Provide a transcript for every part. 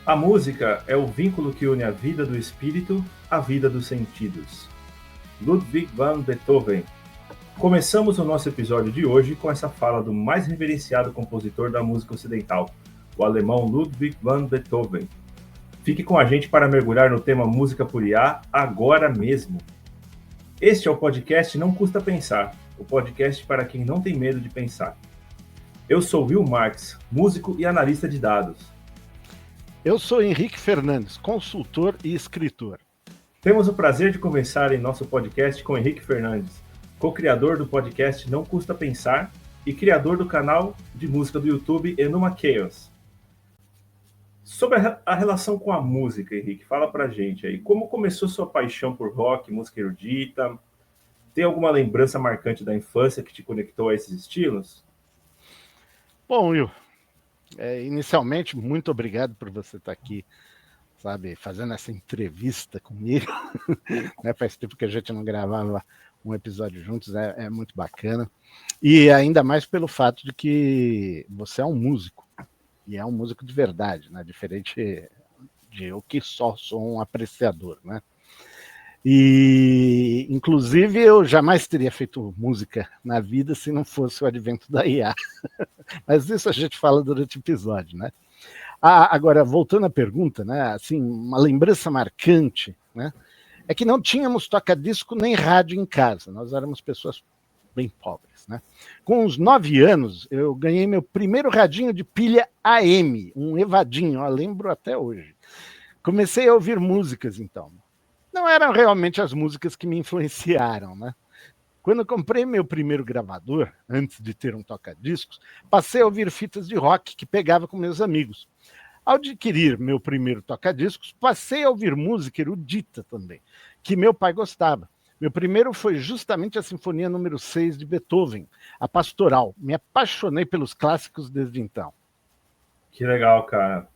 A música é o vínculo que une a vida do espírito à vida dos sentidos. Ludwig van Beethoven. Começamos o nosso episódio de hoje com essa fala do mais reverenciado compositor da música ocidental, o alemão Ludwig van Beethoven. Fique com a gente para mergulhar no tema música por IA agora mesmo. Este é o podcast Não Custa Pensar, o podcast para quem não tem medo de pensar. Eu sou Will Marx, músico e analista de dados. Eu sou Henrique Fernandes, consultor e escritor. Temos o prazer de conversar em nosso podcast com Henrique Fernandes, co-criador do podcast Não Custa Pensar e criador do canal de música do YouTube Enuma Chaos. Sobre a relação com a música, Henrique, fala pra gente aí, como começou sua paixão por rock, música erudita? Tem alguma lembrança marcante da infância que te conectou a esses estilos? Bom, Will, inicialmente, muito obrigado por você estar aqui, fazendo essa entrevista comigo. Faz tempo que a gente não gravava um episódio juntos, é muito bacana. E ainda mais pelo fato de que você é um músico, e é um músico de verdade, né? Diferente de eu que só sou um apreciador, né? E, inclusive, eu jamais teria feito música na vida se não fosse o advento da IA. Mas isso a gente fala durante o episódio, né? Agora, voltando à pergunta, né? Assim, uma lembrança marcante, né? É que não tínhamos toca-disco nem rádio em casa. Nós éramos pessoas bem pobres, né? Com uns 9 anos, eu ganhei meu primeiro radinho de pilha AM, um Evadinho, eu lembro até hoje. Comecei a ouvir músicas, então. Não eram realmente as músicas que me influenciaram, né? Quando eu comprei meu primeiro gravador, antes de ter um toca-discos, passei a ouvir fitas de rock que pegava com meus amigos. Ao adquirir meu primeiro toca-discos, passei a ouvir música erudita também, que meu pai gostava. Meu primeiro foi justamente a Sinfonia número 6 de Beethoven, a Pastoral. Me apaixonei pelos clássicos desde então. Que legal, cara.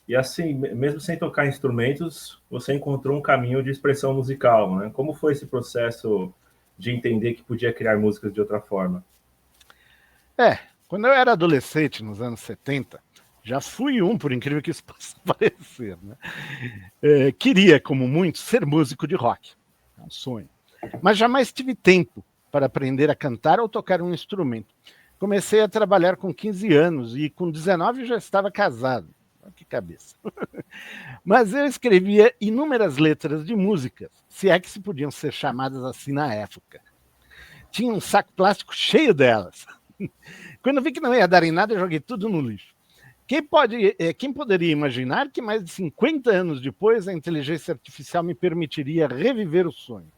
E assim, mesmo sem tocar instrumentos, você encontrou um caminho de expressão musical, né? Como foi esse processo de entender que podia criar músicas de outra forma? Quando eu era adolescente, nos anos 70, já fui por incrível que isso possa parecer, né? Queria, como muitos, ser músico de rock. É um sonho. Mas jamais tive tempo para aprender a cantar ou tocar um instrumento. Comecei a trabalhar com 15 anos e com 19 já estava casado. Que cabeça. Mas eu escrevia inúmeras letras de músicas, se é que se podiam ser chamadas assim na época. Tinha um saco plástico cheio delas. Quando vi que não ia dar em nada, eu joguei tudo no lixo. Quem poderia imaginar que mais de 50 anos depois a inteligência artificial me permitiria reviver o sonho?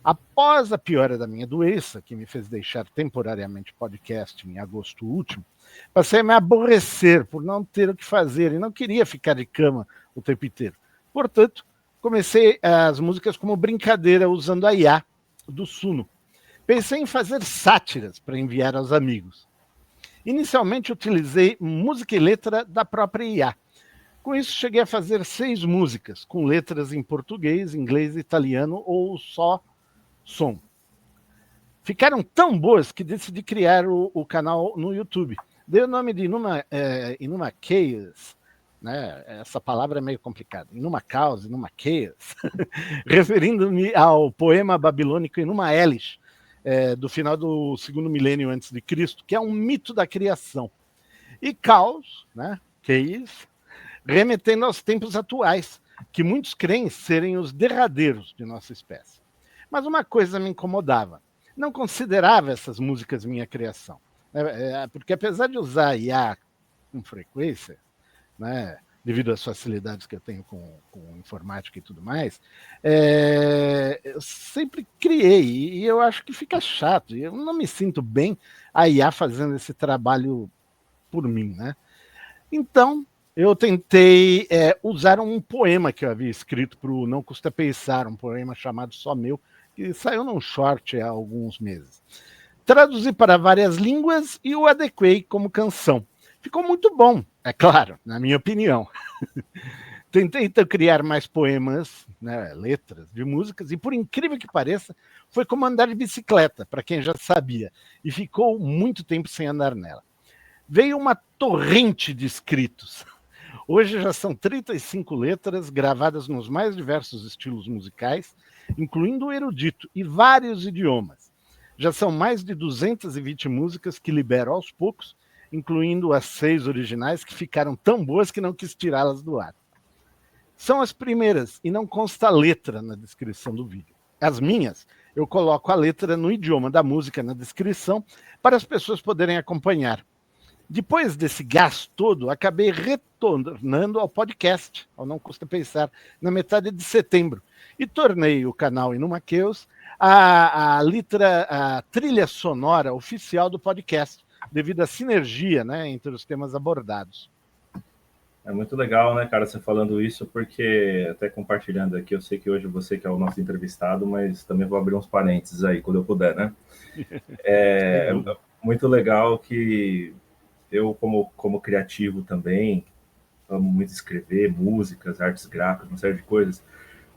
Após a piora da minha doença, que me fez deixar temporariamente podcast em agosto último, passei a me aborrecer por não ter o que fazer e não queria ficar de cama o tempo inteiro. Portanto, comecei as músicas como brincadeira usando a IA do Suno. Pensei em fazer sátiras para enviar aos amigos. Inicialmente utilizei música e letra da própria IA. Com isso, cheguei a fazer 6 músicas, com letras em português, inglês, italiano ou só som. Ficaram tão boas que decidi criar o canal no YouTube. Dei o nome de Inuma Chaos, né? Essa palavra é meio complicada. Inuma Chaos, Inuma Chaos, referindo-me ao poema babilônico Inuma Elish, do final do 2º milênio antes de Cristo, que é um mito da criação. E caos, né? Chaos, remetendo aos tempos atuais, que muitos creem serem os derradeiros de nossa espécie. Mas uma coisa me incomodava. Não considerava essas músicas minha criação. Porque apesar de usar IA com frequência, né, devido às facilidades que eu tenho com informática e tudo mais, eu sempre criei, e eu acho que fica chato. Eu não me sinto bem a IA fazendo esse trabalho por mim, né? Então, eu tentei usar um poema que eu havia escrito para o Não Custa Pensar, um poema chamado Só Meu, que saiu num short há alguns meses. Traduzi para várias línguas e o adequei como canção. Ficou muito bom, é claro, na minha opinião. Tentei então criar mais poemas, né, letras de músicas, e por incrível que pareça, foi como andar de bicicleta, para quem já sabia, e ficou muito tempo sem andar nela. Veio uma torrente de escritos. Hoje já são 35 letras gravadas nos mais diversos estilos musicais, incluindo o erudito e vários idiomas. Já são mais de 220 músicas que libero aos poucos, incluindo as 6 originais que ficaram tão boas que não quis tirá-las do ar. São as primeiras e não consta a letra na descrição do vídeo. As minhas, eu coloco a letra no idioma da música na descrição para as pessoas poderem acompanhar. Depois desse gasto todo, acabei retornando ao podcast, ao Não Custa Pensar, na metade de setembro, e tornei o canal Inumaqueus a trilha sonora oficial do podcast, devido à sinergia, né, entre os temas abordados. É muito legal, né, cara, você falando isso, porque até compartilhando aqui, eu sei que hoje você que é o nosso entrevistado, mas também vou abrir uns parênteses aí quando eu puder, né? É muito legal que eu, como criativo também, amo muito escrever músicas, artes gráficas, uma série de coisas.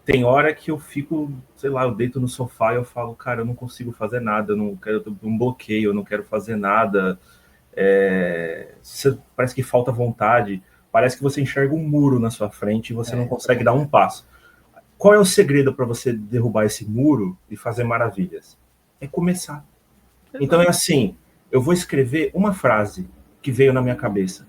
Tem hora que eu fico, sei lá, eu deito no sofá e eu falo, cara, eu não consigo fazer nada, eu não quero um bloqueio, eu não quero fazer nada. Parece que falta vontade. Parece que você enxerga um muro na sua frente e você não consegue dar um passo. Qual é o segredo para você derrubar esse muro e fazer maravilhas? É começar. Então é assim, eu vou escrever uma frase que veio na minha cabeça.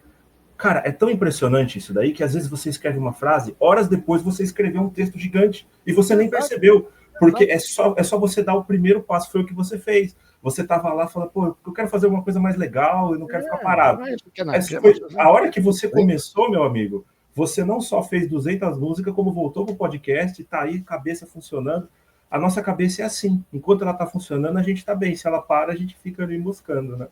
Cara, é tão impressionante isso daí que às vezes você escreve uma frase, horas depois você escreveu um texto gigante e você nem percebeu, porque é só você dar o primeiro passo, foi o que você fez. Você estava lá falando, pô, eu quero fazer uma coisa mais legal, eu não quero ficar parado. A hora que você começou, meu amigo, você não só fez 200 músicas, como voltou pro podcast, tá aí, cabeça funcionando. A nossa cabeça é assim, enquanto ela tá funcionando, a gente tá bem. Se ela para, a gente fica ali buscando, né?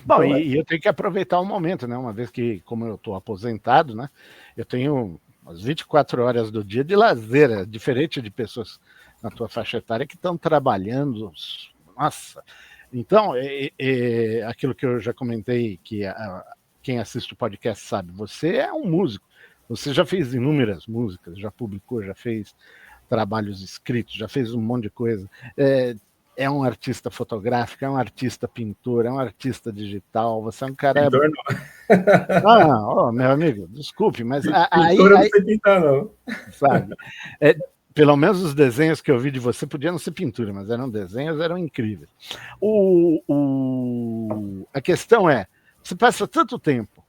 Bom, então, e eu tenho que aproveitar o momento, né? Uma vez que, como eu estou aposentado, né? Eu tenho umas 24 horas do dia de lazer, diferente de pessoas na tua faixa etária que estão trabalhando. Nossa! Então, aquilo que eu já comentei, que quem assiste o podcast sabe, você é um músico. Você já fez inúmeras músicas, já publicou, já fez trabalhos escritos, já fez um monte de coisa. É um artista fotográfico, é um artista pintor, é um artista digital, você é um cara... Pintor não. Meu amigo, desculpe, mas... Pintor eu não sei pintar, não. Sabe? Pelo menos os desenhos que eu vi de você podiam não ser pintura, mas eram desenhos, eram incríveis. A questão é, você passa tanto tempo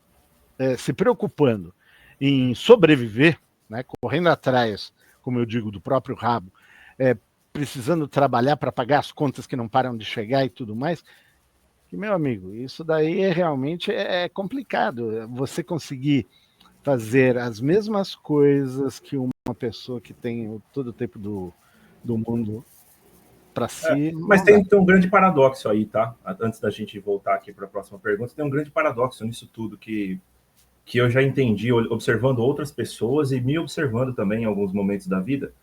se preocupando em sobreviver, né, correndo atrás, como eu digo, do próprio rabo, precisando trabalhar para pagar as contas que não param de chegar e tudo mais, que, meu amigo, isso daí realmente é complicado. Você conseguir fazer as mesmas coisas que uma pessoa que tem todo o tempo do mundo para si. Mas tem um grande paradoxo aí, tá? Antes da gente voltar aqui para a próxima pergunta, tem um grande paradoxo nisso tudo que eu já entendi observando outras pessoas e me observando também em alguns momentos da vida.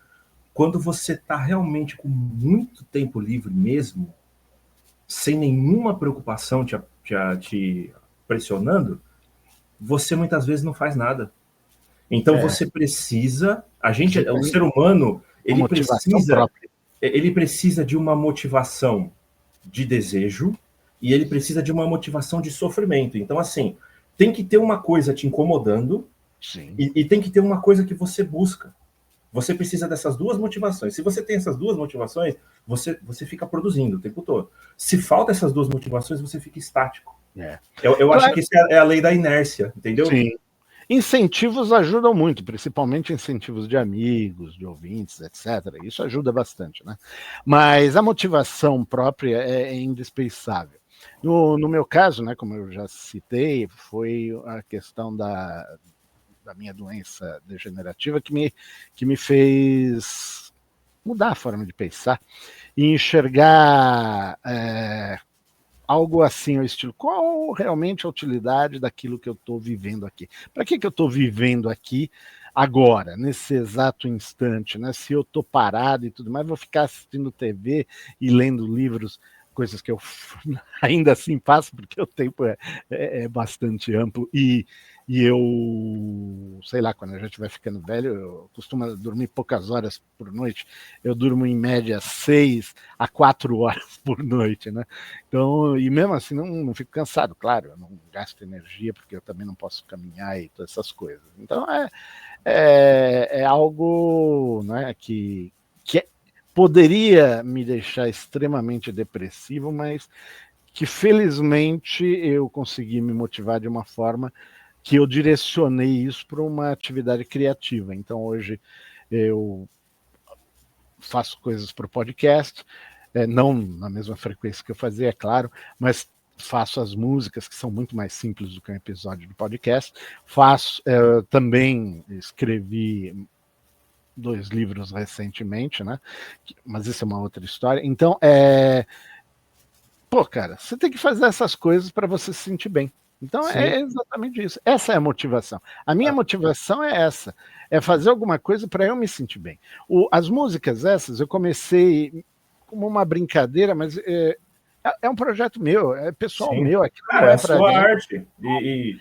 Quando você está realmente com muito tempo livre mesmo, sem nenhuma preocupação te pressionando, você muitas vezes não faz nada. Então você precisa, o ser humano, ele precisa de uma motivação de desejo e ele precisa de uma motivação de sofrimento. Então, assim, tem que ter uma coisa te incomodando e tem que ter uma coisa que você busca. Você precisa dessas duas motivações. Se você tem essas duas motivações, você fica produzindo o tempo todo. Se falta essas duas motivações, você fica estático. Eu acho que isso é a lei da inércia, entendeu? Sim. Incentivos ajudam muito, principalmente incentivos de amigos, de ouvintes, etc. Isso ajuda bastante, né? Mas a motivação própria é indispensável. No meu caso, né, como eu já citei, foi a questão da minha doença degenerativa que me fez mudar a forma de pensar e enxergar algo assim, ao estilo, qual realmente a utilidade daquilo que eu estou vivendo aqui? Para que eu estou vivendo aqui agora, nesse exato instante, né? Se eu estou parado e tudo mais, vou ficar assistindo TV e lendo livros, coisas que eu ainda assim faço, porque o tempo é bastante amplo e e eu, sei lá, quando a gente vai ficando velho, eu costumo dormir poucas horas por noite, eu durmo em média 6 a 4 horas por noite, né? Então, e mesmo assim não fico cansado, claro, eu não gasto energia, porque eu também não posso caminhar e todas essas coisas. Então, é algo, né, que poderia me deixar extremamente depressivo, mas que felizmente eu consegui me motivar de uma forma que eu direcionei isso para uma atividade criativa. Então hoje eu faço coisas para o podcast, não na mesma frequência que eu fazia, é claro, mas faço as músicas que são muito mais simples do que um episódio de podcast. Também escrevi 2 livros recentemente, né? Mas isso é uma outra história. Então, pô, cara, você tem que fazer essas coisas para você se sentir bem. Então Sim. é exatamente isso. Essa é a motivação. A minha motivação é essa: é fazer alguma coisa para eu me sentir bem. As músicas essas eu comecei como uma brincadeira, mas é um projeto meu, é pessoal Sim. meu. Aquilo não É é a para sua ganhar. arte. E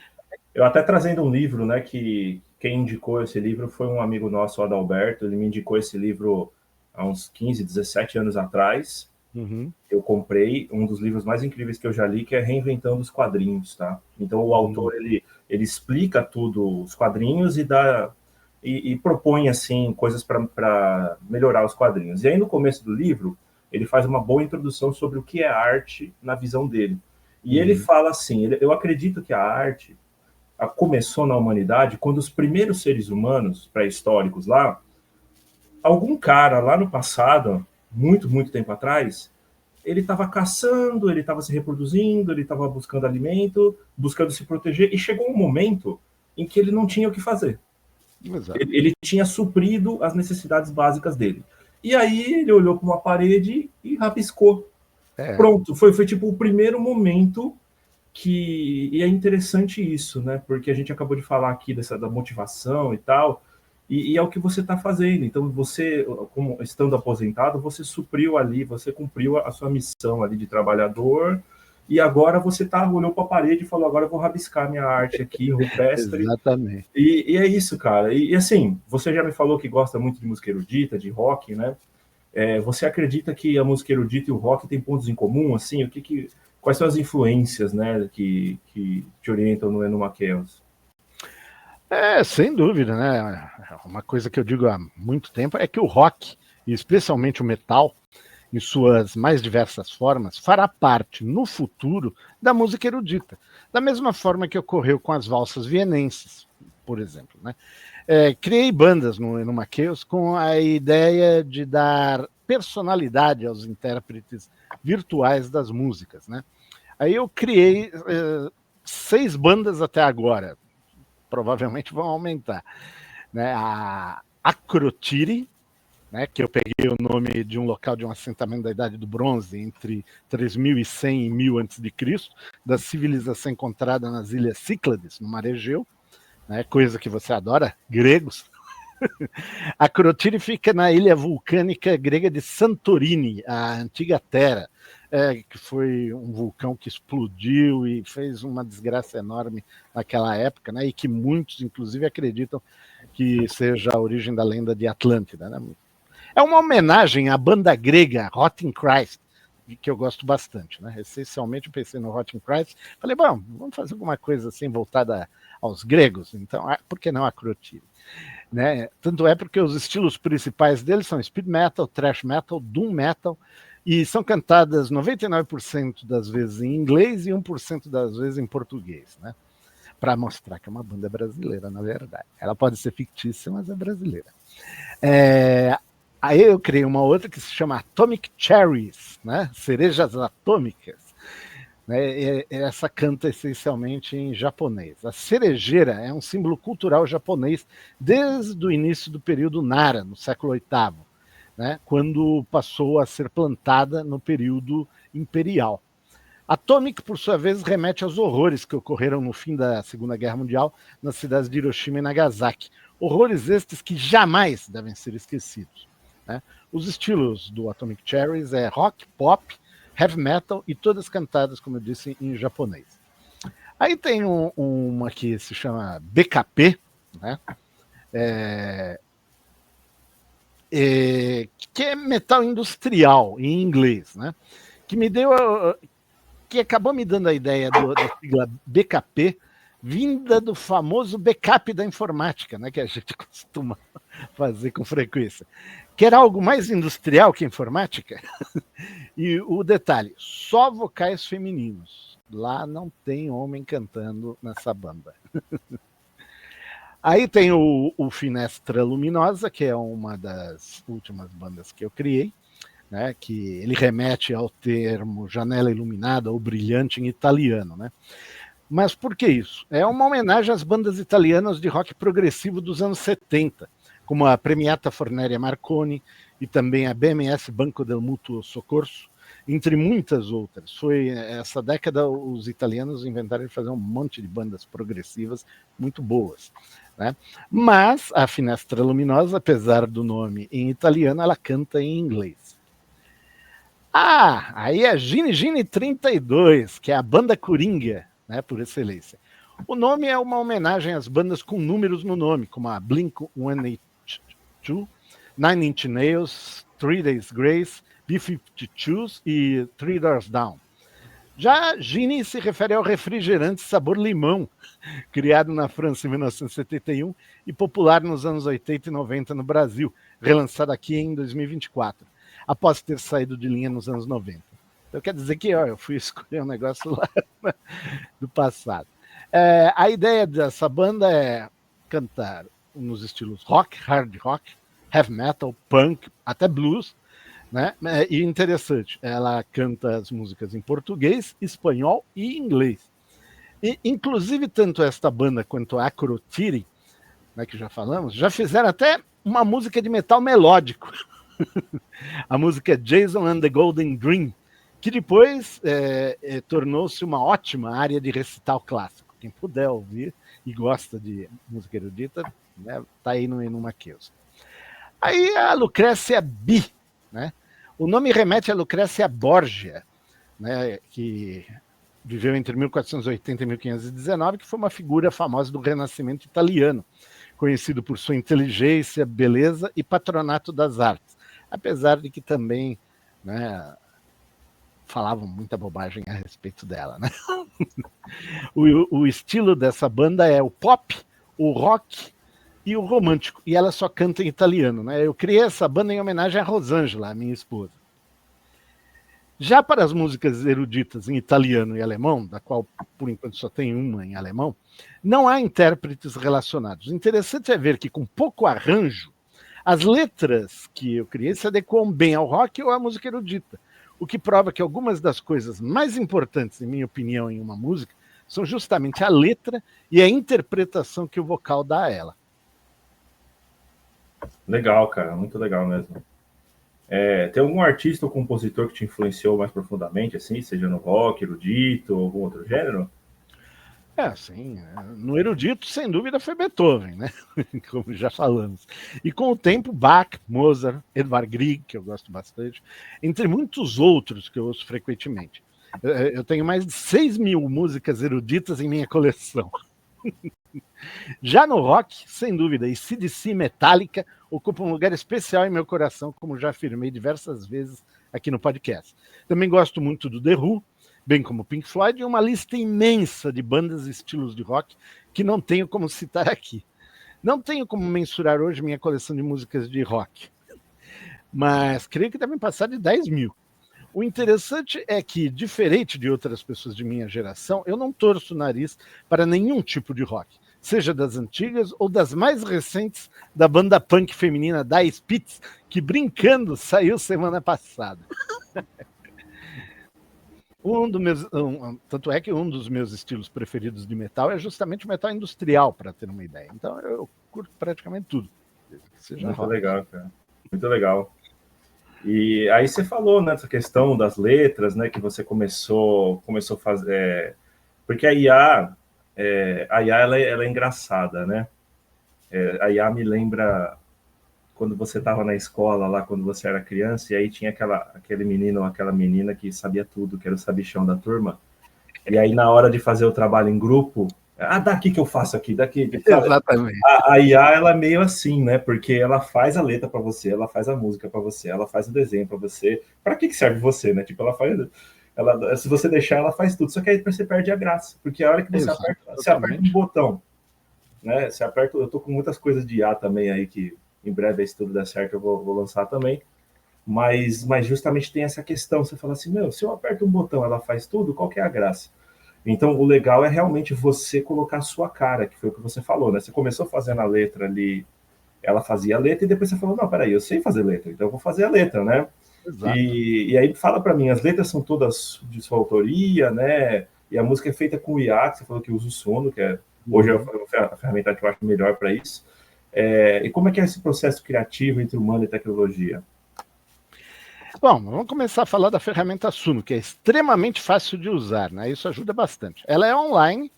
eu até trazendo um livro, né, que quem indicou esse livro foi um amigo nosso, o Adalberto. Ele me indicou esse livro há uns 15, 17 anos atrás. Uhum. Eu comprei um dos livros mais incríveis que eu já li, que é Reinventando os Quadrinhos, tá? Então o autor, ele explica tudo, os quadrinhos, e propõe, assim, coisas para melhorar os quadrinhos. E aí no começo do livro, ele faz uma boa introdução sobre o que é arte na visão dele. E ele fala assim, eu acredito que a arte começou na humanidade quando os primeiros seres humanos pré-históricos lá, algum cara lá no passado, muito, muito tempo atrás, ele estava caçando, ele estava se reproduzindo, ele estava buscando alimento, buscando se proteger, e chegou um momento em que ele não tinha o que fazer. Ele tinha suprido as necessidades básicas dele. E aí ele olhou para uma parede e rabiscou. Pronto, foi tipo o primeiro momento que... E é interessante isso, né? Porque a gente acabou de falar aqui da motivação e tal, e é o que você está fazendo. Então, você, como estando aposentado, você supriu ali, você cumpriu a sua missão ali de trabalhador, e agora você olhou para a parede e falou, agora eu vou rabiscar minha arte aqui, rupestre. Exatamente. E é isso, cara. E assim, você já me falou que gosta muito de música erudita, de rock, né? Você acredita que a música erudita e o rock têm pontos em comum, assim? Quais são as influências, né, que te orientam no Eno Maceios? Sem dúvida, né? Uma coisa que eu digo há muito tempo é que o rock, e especialmente o metal, em suas mais diversas formas, fará parte, no futuro, da música erudita. Da mesma forma que ocorreu com as valsas vienenses, por exemplo, né? Criei bandas no Eno Maceios com a ideia de dar personalidade aos intérpretes virtuais das músicas, né? Aí eu criei 6 bandas até agora, provavelmente vão aumentar, né? A Acrotiri, né, que eu peguei o nome de um local de um assentamento da Idade do Bronze, entre 3100 e 1000 a.C., da civilização encontrada nas ilhas Cíclades, no Mar Egeu, né, coisa que você adora, gregos. A Crotire fica na ilha vulcânica grega de Santorini, a antiga Terra, que foi um vulcão que explodiu e fez uma desgraça enorme naquela época, né, e que muitos, inclusive, acreditam que seja a origem da lenda de Atlântida, né? É uma homenagem à banda grega Rotten Christ, que eu gosto bastante, né? Essencialmente eu pensei no Rotten Christ, falei, bom, vamos fazer alguma coisa assim voltada aos gregos, então por que não a Crotire? Né? Tanto é porque os estilos principais deles são speed metal, thrash metal, doom metal, e são cantadas 99% das vezes em inglês e 1% das vezes em português, né? Para mostrar que é uma banda brasileira, na verdade. Ela pode ser fictícia, mas é brasileira. Aí eu criei uma outra que se chama Atomic Cherries, né? Cerejas atômicas. Né? Essa canta essencialmente em japonês. A cerejeira é um símbolo cultural japonês desde o início do período Nara, no século VIII, né? Quando passou a ser plantada no período imperial. Atomic, por sua vez, remete aos horrores que ocorreram no fim da Segunda Guerra Mundial nas cidades de Hiroshima e Nagasaki. Horrores estes que jamais devem ser esquecidos. Né? Os estilos do Atomic Cherries é rock, pop, heavy metal e todas cantadas, como eu disse, em japonês. Aí tem uma que se chama BKP, né? Que é metal industrial em inglês, né? Que acabou me dando a ideia da sigla BKP, vinda do famoso backup da informática, né? Que a gente costuma fazer com frequência. Que era algo mais industrial que informática. E o detalhe, só vocais femininos. Lá não tem homem cantando nessa banda. Aí tem o Finestra Luminosa, que é uma das últimas bandas que eu criei, né, que ele remete ao termo janela iluminada ou brilhante em italiano. Né? Mas por que isso? É uma homenagem às bandas italianas de rock progressivo dos anos 70, como a Premiata Forneria Marconi e também a BMS Banco del Mutuo Soccorso, entre muitas outras. Foi essa década os italianos inventaram de fazer um monte de bandas progressivas muito boas. Né? Mas a Finestra Luminosa, apesar do nome em italiano, ela canta em inglês. Aí é Gini Gini 32, que é a banda Coringa, né, por excelência. O nome é uma homenagem às bandas com números no nome, como a Blink-182, Nine Inch Nails, Three Days Grace, B-52s e Three Doors Down. Já Gini se refere ao refrigerante sabor limão, criado na França em 1971 e popular nos anos 80 e 90 no Brasil, relançado aqui em 2024, após ter saído de linha nos anos 90. Então quer dizer que eu fui escolher um negócio lá do passado. A ideia dessa banda é cantar nos estilos rock, hard rock, heavy metal, punk, até blues, né? E interessante, ela canta as músicas em português, espanhol e inglês. E, inclusive, tanto esta banda quanto a Akrotiri, né, que já falamos, já fizeram até uma música de metal melódico. A música Jason and the Golden Dream, que depois tornou-se uma ótima área de recital clássico. Quem puder ouvir e gosta de música erudita, né, tá aí no Maqueus. Aí a Lucrécia Bi, né? O nome remete a Lucrécia Borgia, né, que viveu entre 1480 e 1519, que foi uma figura famosa do Renascimento italiano, conhecido por sua inteligência, beleza e patronato das artes, apesar de que também, né, falavam muita bobagem a respeito dela. Né? O estilo dessa banda é o pop, o rock e o romântico, e ela só canta em italiano. Né? Eu criei essa banda em homenagem a Rosângela, a minha esposa. Já para as músicas eruditas em italiano e alemão, da qual por enquanto só tem uma em alemão, não há intérpretes relacionados. O interessante é ver que com pouco arranjo, as letras que eu criei se adequam bem ao rock ou à música erudita, o que prova que algumas das coisas mais importantes, em minha opinião, em uma música, são justamente a letra e a interpretação que o vocal dá a ela. Legal, cara, muito legal mesmo. Tem algum artista ou compositor que te influenciou mais profundamente, assim, seja no rock, erudito, ou algum outro gênero? Sim. No erudito, sem dúvida, foi Beethoven, né? Como já falamos. E com o tempo, Bach, Mozart, Edvard Grieg, que eu gosto bastante, entre muitos outros que eu ouço frequentemente. Eu tenho mais de 6.000 músicas eruditas em minha coleção. Já no rock, sem dúvida, AC/DC, Metallica ocupa um lugar especial em meu coração, como já afirmei diversas vezes aqui no podcast. Também gosto muito do The Who, bem como Pink Floyd, e uma lista imensa de bandas e estilos de rock que não tenho como citar aqui. Não tenho como mensurar hoje minha coleção de músicas de rock, mas creio que devem passar de 10.000. O interessante é que, diferente de outras pessoas de minha geração, eu não torço o nariz para nenhum tipo de rock, seja das antigas ou das mais recentes da banda punk feminina Die Spitz, que, brincando, saiu semana passada. Tanto é que um dos meus estilos preferidos de metal é justamente o metal industrial, para ter uma ideia. Então eu curto praticamente tudo. Muito legal, cara. Muito legal. E aí você falou nessa questão das letras, né, que você começou a fazer, porque a IA ela é engraçada, né? A IA me lembra quando você estava na escola lá, quando você era criança, e aí tinha aquele menino ou aquela menina que sabia tudo, que era o sabichão da turma. E aí, na hora de fazer o trabalho em grupo, daqui que eu faço aqui, daqui. Sabe? Exatamente. A IA, ela é meio assim, né? Porque ela faz a letra para você, ela faz a música para você, ela faz o desenho para você. Para que serve você, né? Tipo, ela faz. Se você deixar, ela faz tudo. Só que aí você perde a graça. Porque a hora que você aperta um botão, né? Você aperta. Eu tô com muitas coisas de IA também aí, que em breve, se tudo der certo, eu vou lançar também. Mas justamente tem essa questão. Você fala assim, meu, se eu aperto um botão, ela faz tudo, qual que é a graça? Então, o legal é realmente você colocar a sua cara, que foi o que você falou, né? Você começou fazendo a letra ali, ela fazia a letra, e depois você falou, não, peraí, eu sei fazer letra, então eu vou fazer a letra, né? Exato. E aí fala para mim, as letras são todas de sua autoria, né? E a música é feita com o IA, que você falou que usa o Sono, que hoje é a ferramenta que eu acho melhor para isso. E como é que é esse processo criativo entre humano e tecnologia? Bom, vamos começar a falar da ferramenta Suno, que é extremamente fácil de usar, né? Isso ajuda bastante. Ela é online,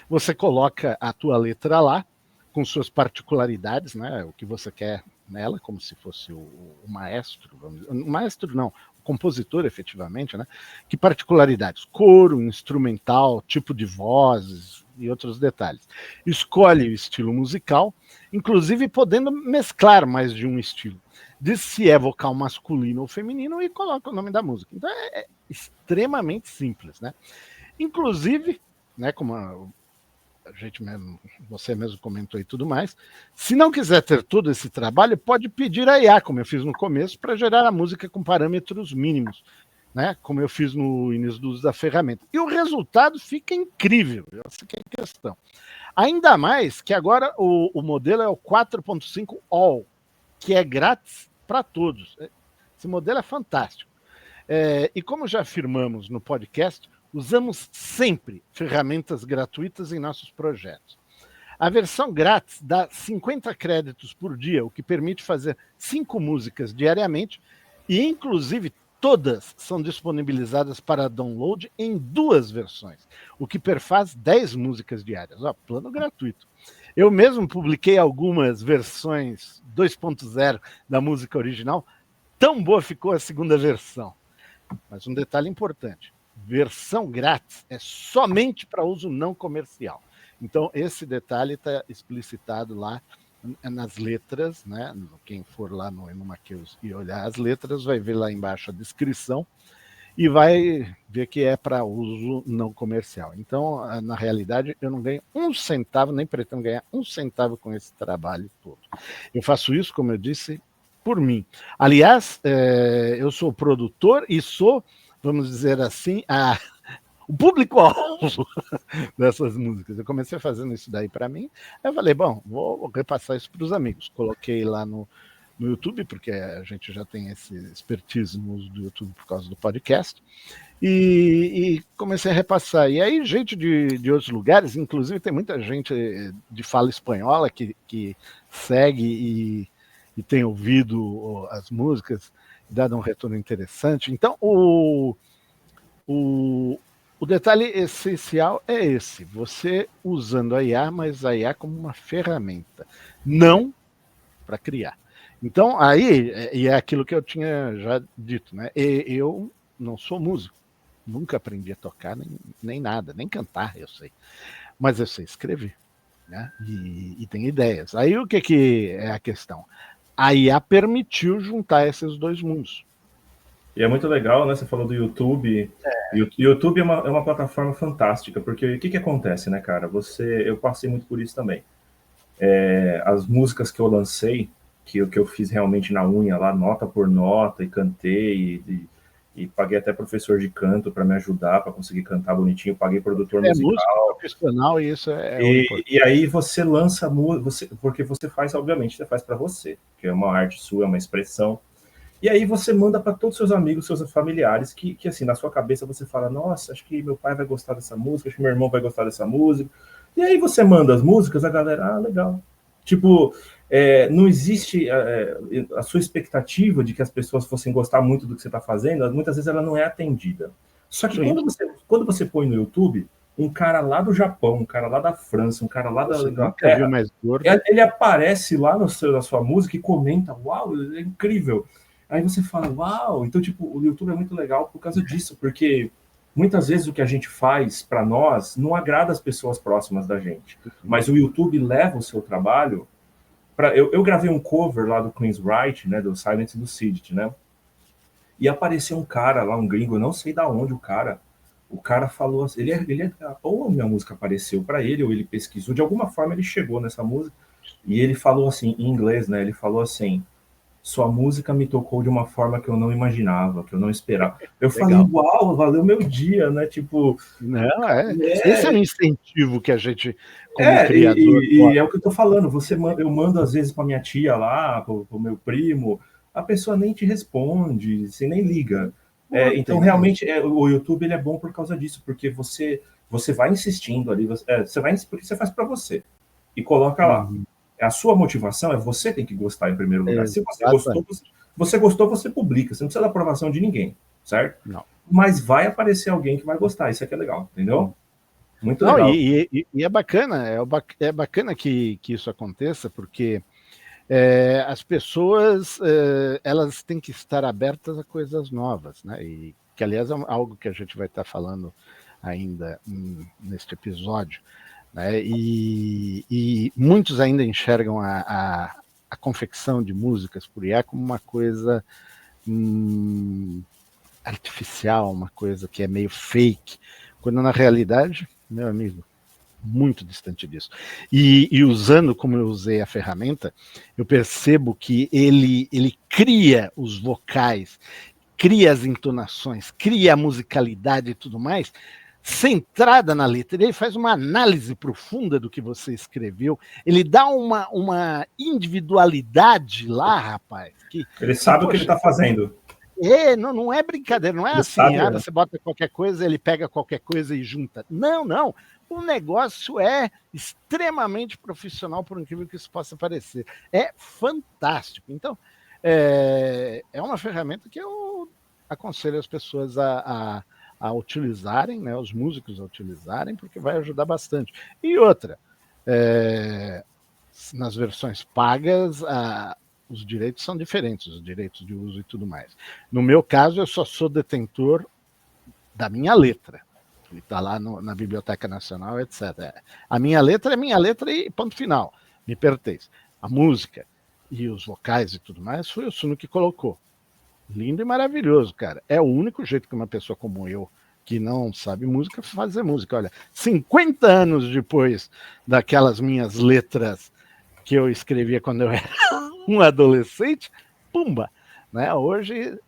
você coloca a tua letra lá, com suas particularidades, né? O que você quer nela, como se fosse o maestro, vamos dizer. O maestro não, o compositor, efetivamente, né? Que particularidades? Coro, instrumental, tipo de vozes e outros detalhes. Escolhe o estilo musical, inclusive podendo mesclar mais de um estilo. Diz se é vocal masculino ou feminino e coloca o nome da música. Então é extremamente simples, né? Inclusive, né, como a gente mesmo, você mesmo comentou e tudo mais, se não quiser ter todo esse trabalho, pode pedir a IA, como eu fiz no começo, para gerar a música com parâmetros mínimos, né? Como eu fiz no início do uso da ferramenta. E o resultado fica incrível, essa que é a questão. Ainda mais que agora o modelo é o 4.5 All, que é grátis para todos. Esse modelo é fantástico. E como já afirmamos no podcast, usamos sempre ferramentas gratuitas em nossos projetos. A versão grátis dá 50 créditos por dia, o que permite fazer 5 músicas diariamente e, inclusive, todas são disponibilizadas para download em 2 versões, o que perfaz 10 músicas diárias. Plano gratuito. Eu mesmo publiquei algumas versões 2.0 da música original. Tão boa ficou a segunda versão. Mas um detalhe importante: versão grátis é somente para uso não comercial. Então, esse detalhe está explicitado lá nas letras, né? Quem for lá no Enomaqueus e olhar as letras, vai ver lá embaixo a descrição e vai ver que é para uso não comercial. Então, na realidade, eu não ganho um centavo, nem pretendo ganhar um centavo com esse trabalho todo. Eu faço isso, como eu disse, por mim. Aliás, eu sou produtor e sou, vamos dizer assim, o público-alvo dessas músicas. Eu comecei fazendo isso daí para mim, aí eu falei, bom, vou repassar isso para os amigos. Coloquei lá no YouTube, porque a gente já tem esse expertise no uso do YouTube por causa do podcast, e comecei a repassar. E aí, gente de outros lugares, inclusive tem muita gente de fala espanhola que segue e tem ouvido as músicas, dado um retorno interessante. Então, o detalhe essencial é esse: você usando a IA, mas a IA como uma ferramenta, não para criar. Então, aí, e é aquilo que eu tinha já dito, né? Eu não sou músico, nunca aprendi a tocar, nem nada, nem cantar, eu sei. Mas eu sei escrever, né? E tem ideias. Aí o que é a questão? A IA permitiu juntar esses dois mundos. E é muito legal, né? Você falou do YouTube. O YouTube é uma plataforma fantástica, porque o que acontece, né, cara? Eu passei muito por isso também. As músicas que eu lancei, que eu fiz realmente na unha lá, nota por nota, e cantei, e paguei até professor de canto para me ajudar, para conseguir cantar bonitinho, paguei produtor musical. Músico profissional, e isso é e aí você lança música, porque você faz, obviamente, você faz para você, que é uma arte sua, é uma expressão. E aí você manda para todos os seus amigos, seus familiares, que assim, na sua cabeça você fala, nossa, acho que meu pai vai gostar dessa música, acho que meu irmão vai gostar dessa música. E aí você manda as músicas, a galera, legal. Tipo, não existe a sua expectativa de que as pessoas fossem gostar muito do que você está fazendo, muitas vezes ela não é atendida. Só que quando você põe no YouTube, um cara lá do Japão, um cara lá da França, um cara lá da Inglaterra, ele aparece lá na sua música e comenta, uau, é incrível. Aí você fala, uau, então tipo, o YouTube é muito legal por causa disso, porque muitas vezes o que a gente faz para nós não agrada as pessoas próximas da gente. Mas o YouTube leva o seu trabalho para... Eu gravei um cover lá do Queen's Right, né, do Silence do Sid, né? E apareceu um cara lá, um gringo, eu não sei da onde o cara falou assim, ou a minha música apareceu para ele, ou ele pesquisou, de alguma forma ele chegou nessa música, e ele falou assim, em inglês, né, ele falou assim, sua música me tocou de uma forma que eu não imaginava, que eu não esperava. Eu falei, Legal. uau, valeu meu dia, né, tipo... Não, esse é um incentivo que a gente, como É, criador, e é o que eu tô falando, eu mando às vezes para minha tia lá, pro meu primo, a pessoa nem te responde, você nem liga. Então, realmente, o YouTube ele é bom por causa disso, porque você vai insistindo ali, porque você faz para você, e coloca lá. Uhum. A sua motivação é você tem que gostar em primeiro lugar. Se você gostou, você publica, você não precisa da aprovação de ninguém, certo? Não. Mas vai aparecer alguém que vai gostar, isso aqui é legal, entendeu? Muito Não, legal. e é bacana, é bacana que isso aconteça, porque as pessoas elas têm que estar abertas a coisas novas, né? E que, aliás, é algo que a gente vai estar falando ainda neste episódio, né? E muitos ainda enxergam a confecção de músicas por IA como uma coisa artificial, uma coisa que é meio fake, quando na realidade, meu amigo, muito distante disso. E usando como eu usei a ferramenta, eu percebo que ele cria os vocais, cria as entonações, cria a musicalidade e tudo mais, centrada na letra. Ele faz uma análise profunda do que você escreveu, ele dá uma individualidade lá, rapaz. Ele sabe o que ele está fazendo. Não é brincadeira, não é assim, você bota qualquer coisa, ele pega qualquer coisa e junta. Não. O negócio é extremamente profissional, por incrível que isso possa parecer. É fantástico. Então, é uma ferramenta que eu aconselho as pessoas a utilizarem, né, os músicos a utilizarem, porque vai ajudar bastante. E outra, nas versões pagas, os direitos são diferentes, os direitos de uso e tudo mais. No meu caso, eu só sou detentor da minha letra. Ele está lá na Biblioteca Nacional, etc. A minha letra é minha letra e ponto final. Me pertence. A música e os vocais e tudo mais foi o Suno que colocou. Lindo e maravilhoso, cara. É o único jeito que uma pessoa como eu, que não sabe música, fazer música. Olha, 50 anos depois daquelas minhas letras que eu escrevia quando eu era um adolescente, pumba, né? Hoje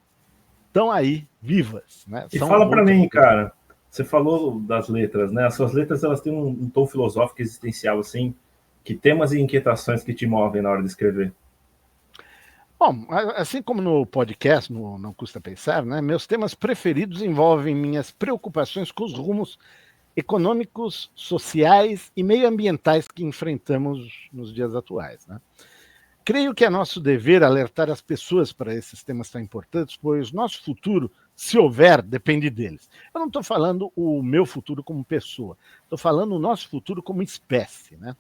estão aí, vivas. Né? E fala para mim, cara, você falou das letras, né? As suas letras, elas têm um tom filosófico existencial, assim, que temas e inquietações que te movem na hora de escrever? Bom, assim como no podcast, no Não Custa Pensar, né, meus temas preferidos envolvem minhas preocupações com os rumos econômicos, sociais e meioambientais que enfrentamos nos dias atuais. Né? Creio que é nosso dever alertar as pessoas para esses temas tão importantes, pois nosso futuro, se houver, depende deles. Eu não estou falando o meu futuro como pessoa, estou falando o nosso futuro como espécie, né?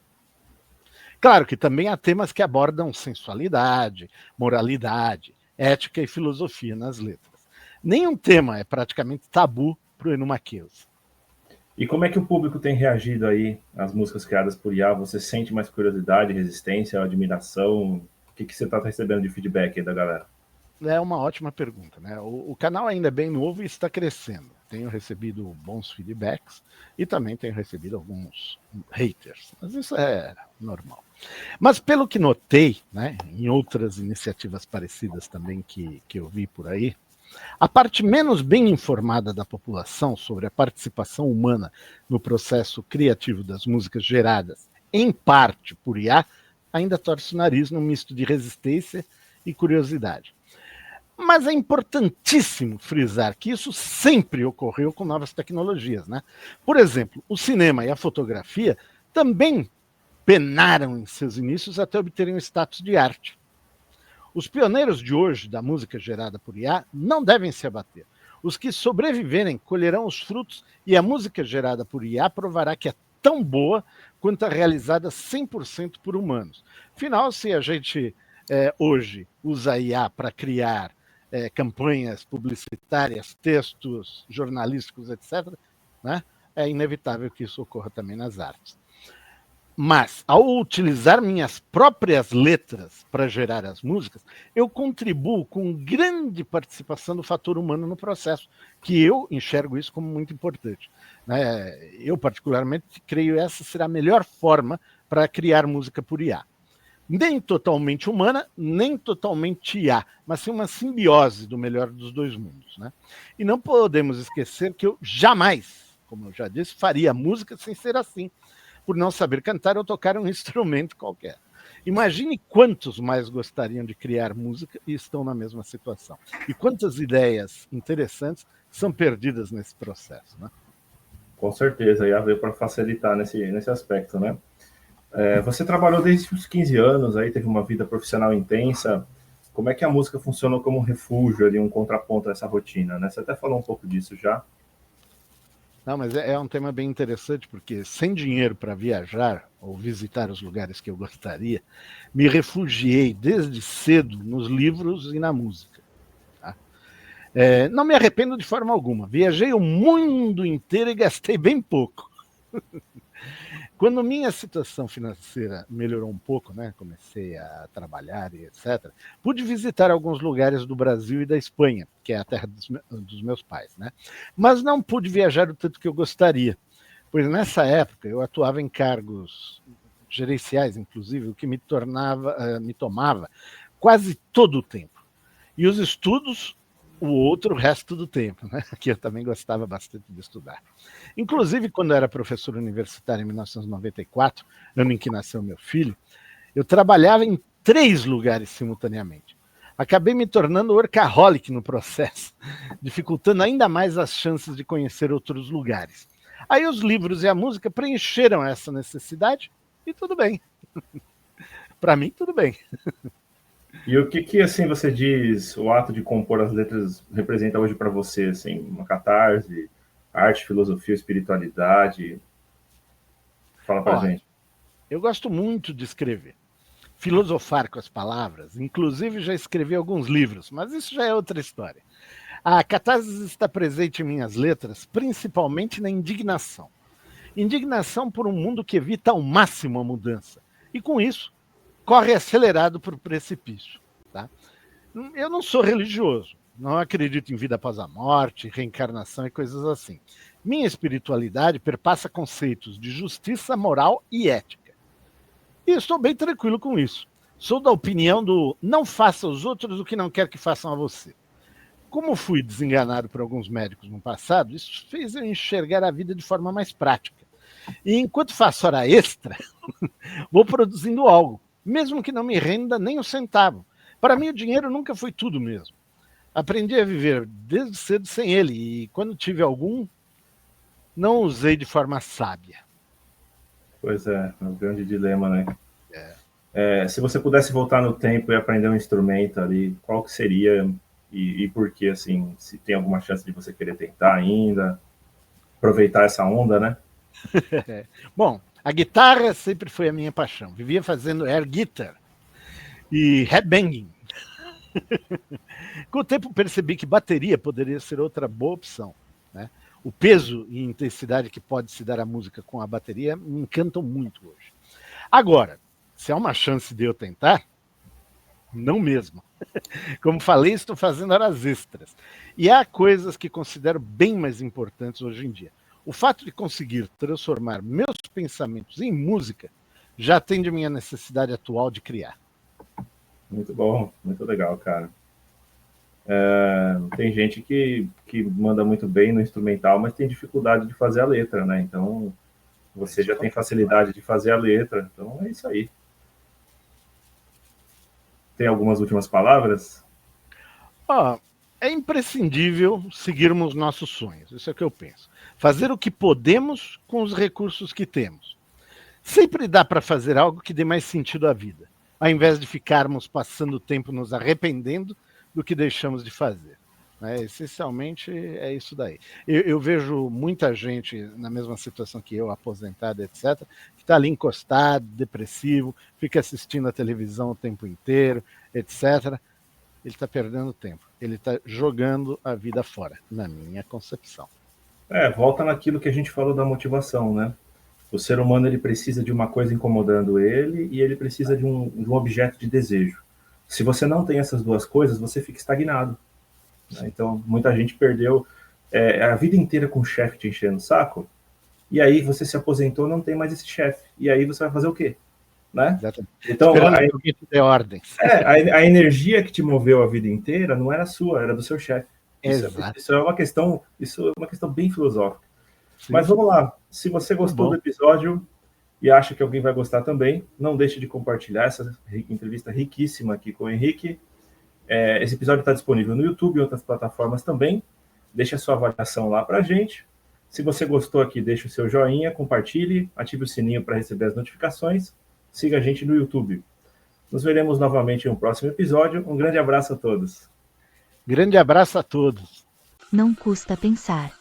Claro que também há temas que abordam sensualidade, moralidade, ética e filosofia nas letras. Nenhum tema é praticamente tabu para o Enu Macchius. E como é que o público tem reagido aí às músicas criadas por IA? Você sente mais curiosidade, resistência, admiração? O que você está recebendo de feedback aí da galera? É uma ótima pergunta, né? O canal ainda é bem novo e está crescendo. Tenho recebido bons feedbacks e também tenho recebido alguns haters, mas isso é normal. Mas pelo que notei, né, em outras iniciativas parecidas também que eu vi por aí, a parte menos bem informada da população sobre a participação humana no processo criativo das músicas geradas, em parte por IA, ainda torce o nariz num misto de resistência e curiosidade. Mas é importantíssimo frisar que isso sempre ocorreu com novas tecnologias, né? Por exemplo, o cinema e a fotografia também penaram em seus inícios até obterem o status de arte. Os pioneiros de hoje da música gerada por IA não devem se abater. Os que sobreviverem colherão os frutos e a música gerada por IA provará que é tão boa quanto a realizada 100% por humanos. Afinal, se a gente hoje usa IA para criar campanhas publicitárias, textos jornalísticos, etc., né? É inevitável que isso ocorra também nas artes. Mas, ao utilizar minhas próprias letras para gerar as músicas, eu contribuo com grande participação do fator humano no processo, que eu enxergo isso como muito importante. Eu, particularmente, creio essa será a melhor forma para criar música por IA. Nem totalmente humana, nem totalmente IA, mas sim uma simbiose do melhor dos dois mundos. Né? E não podemos esquecer que eu jamais, como eu já disse, faria música sem ser assim, por não saber cantar ou tocar um instrumento qualquer. Imagine quantos mais gostariam de criar música e estão na mesma situação. E quantas ideias interessantes são perdidas nesse processo. Né? Com certeza, ia veio para facilitar nesse aspecto, né? Você trabalhou desde os 15 anos, aí teve uma vida profissional intensa. Como é que a música funcionou como um refúgio, ali, um contraponto a essa rotina, né? Você até falou um pouco disso já. Não, mas é um tema bem interessante, porque sem dinheiro para viajar ou visitar os lugares que eu gostaria, me refugiei desde cedo nos livros e na música. Tá? Não me arrependo de forma alguma. Viajei o mundo inteiro e gastei bem pouco. Quando minha situação financeira melhorou um pouco, né, comecei a trabalhar e etc., pude visitar alguns lugares do Brasil e da Espanha, que é a terra dos meus pais, né? Mas não pude viajar o tanto que eu gostaria, pois nessa época eu atuava em cargos gerenciais, inclusive, o que me tomava quase todo o tempo. E os estudos, o resto do tempo, né? Que eu também gostava bastante de estudar. Inclusive, quando eu era professor universitário em 1994, ano em que nasceu meu filho, eu trabalhava em 3 lugares simultaneamente. Acabei me tornando workaholic no processo, dificultando ainda mais as chances de conhecer outros lugares. Aí os livros e a música preencheram essa necessidade e tudo bem. Para mim, tudo bem. E o que assim você diz, o ato de compor as letras representa hoje para você, assim, uma catarse, arte, filosofia, espiritualidade? Fala pra Ó, gente. eu gosto muito de escrever, filosofar com as palavras, inclusive já escrevi alguns livros, mas isso já é outra história. A catarse está presente em minhas letras, principalmente na indignação. Indignação por um mundo que evita ao máximo a mudança. E com isso, corre acelerado para o precipício. Tá? Eu não sou religioso, não acredito em vida após a morte, reencarnação e coisas assim. Minha espiritualidade perpassa conceitos de justiça, moral e ética. E estou bem tranquilo com isso. Sou da opinião do não faça aos outros o que não quer que façam a você. Como fui desenganado por alguns médicos no passado, isso fez eu enxergar a vida de forma mais prática. E enquanto faço hora extra, vou produzindo algo, mesmo que não me renda nem um centavo. Para mim, o dinheiro nunca foi tudo mesmo. Aprendi a viver desde cedo sem ele, e quando tive algum, não usei de forma sábia. Pois é um grande dilema, né? Se você pudesse voltar no tempo e aprender um instrumento ali, qual que seria e por que, assim, se tem alguma chance de você querer tentar ainda, aproveitar essa onda, né? Bom, a guitarra sempre foi a minha paixão. Vivia fazendo air guitar e headbanging. Com o tempo percebi que bateria poderia ser outra boa opção. Né? O peso e intensidade que pode se dar à música com a bateria me encantam muito hoje. Agora, se há uma chance de eu tentar, não mesmo. Como falei, estou fazendo horas extras. E há coisas que considero bem mais importantes hoje em dia. O fato de conseguir transformar meus pensamentos em música já atende a minha necessidade atual de criar. Muito bom, muito legal, cara. Tem gente que manda muito bem no instrumental, mas tem dificuldade de fazer a letra, né? Então, você já tem facilidade de fazer a letra, então é isso aí. Tem algumas últimas palavras? É imprescindível seguirmos nossos sonhos, isso é o que eu penso. Fazer o que podemos com os recursos que temos. Sempre dá para fazer algo que dê mais sentido à vida, ao invés de ficarmos passando tempo nos arrependendo do que deixamos de fazer. Essencialmente é isso daí. Eu vejo muita gente na mesma situação que eu, aposentado, etc., que está ali encostado, depressivo, fica assistindo a televisão o tempo inteiro, etc. ele está perdendo tempo. Ele está jogando a vida fora, na minha concepção. Volta naquilo que a gente falou da motivação, né? O ser humano ele precisa de uma coisa incomodando ele e ele precisa de um objeto de desejo. Se você não tem essas duas coisas, você fica estagnado. Né? Então, muita gente perdeu a vida inteira com o chefe te enchendo o saco, e aí você se aposentou, não tem mais esse chefe. E aí você vai fazer o quê? Né? Exatamente. Então, esperando que alguém te dê ordens. A energia que te moveu a vida inteira não era sua, era do seu chefe. Isso é uma questão bem filosófica. Sim. Mas vamos lá. Se você gostou do episódio e acha que alguém vai gostar também, não deixe de compartilhar essa entrevista riquíssima aqui com o Henrique. Esse episódio está disponível no YouTube e outras plataformas também. Deixe a sua avaliação lá pra gente. Se você gostou aqui, deixe o seu joinha, compartilhe, ative o sininho para receber as notificações. Siga a gente no YouTube. Nos veremos novamente em um próximo episódio. Um grande abraço a todos. Grande abraço a todos. Não custa pensar,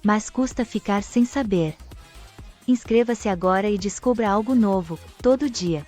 mas custa ficar sem saber. Inscreva-se agora e descubra algo novo, todo dia.